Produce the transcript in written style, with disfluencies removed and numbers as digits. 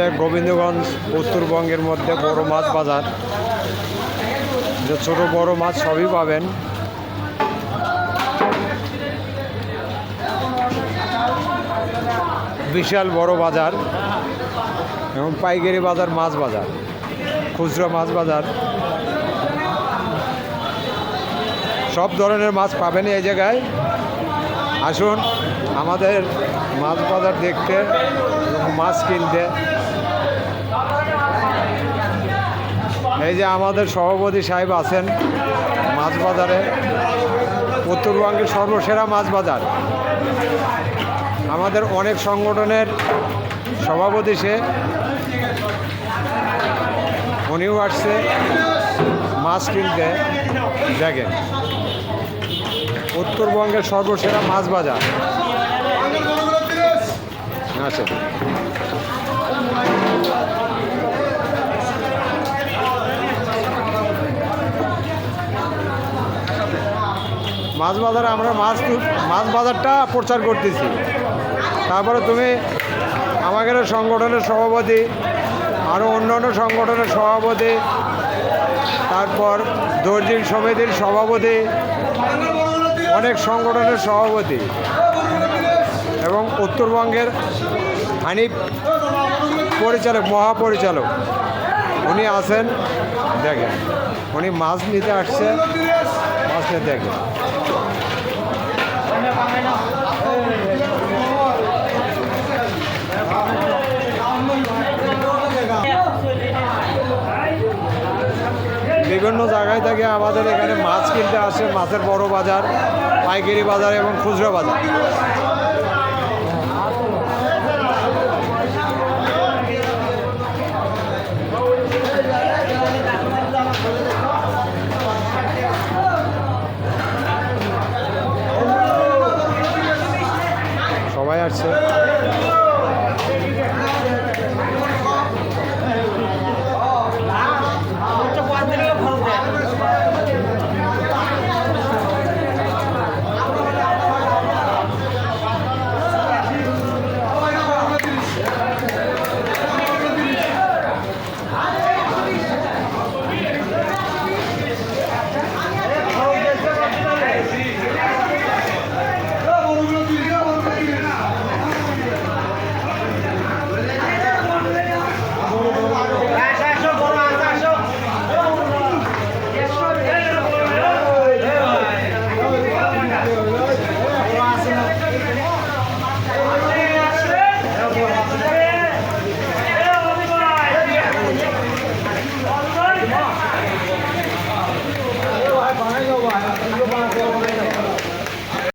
যে গোবিন্দগঞ্জ উত্তরবঙ্গের মধ্যে বড় মাছ বাজার, যে ছোট বড় মাছ সবই পাবেন। বিশাল বড় বাজার এবং পাইকারি বাজার, মাছ বাজার, খুচরো মাছ বাজার, সব ধরনের মাছ পাবেন এই জায়গায়। আসুন আমাদের মাছ বাজার দেখতে এবং মাছ কিনতে। এই যে আমাদের সভাপতি সাহেব আছেন মাছ বাজারে, উত্তরবঙ্গের সর্বসেরা মাছ বাজার। আমাদের অনেক সংগঠনের সভাপতি সে, উনিও আসছে মাছ কিনতে। দেখেন উত্তরবঙ্গের সর্বসেরা মাছ বাজার আছে। মাছ বাজারে আমরা মাছ বাজারটা প্রচার করতেছি। তারপরে তুমি আমাদের সংগঠনের সভাপতি, আরও অন্যান্য সংগঠনের সভাপতি, তারপর দর্জি সমিতির সভাপতি, অনেক সংগঠনের সভাপতি এবং উত্তরবঙ্গের হানিফ পরিচালক, মহাপরিচালক উনি আছেন। দেখেন উনি মাছ নিতে আসছে, মাছ নিতে দেখেন। বিভিন্ন জায়গায় থেকে আমাদের এখানে মাছ কিনতে আসে। মাছের বড় বাজার, পাইকারি বাজার এবং খুচরো বাজার। সবাই আসছে।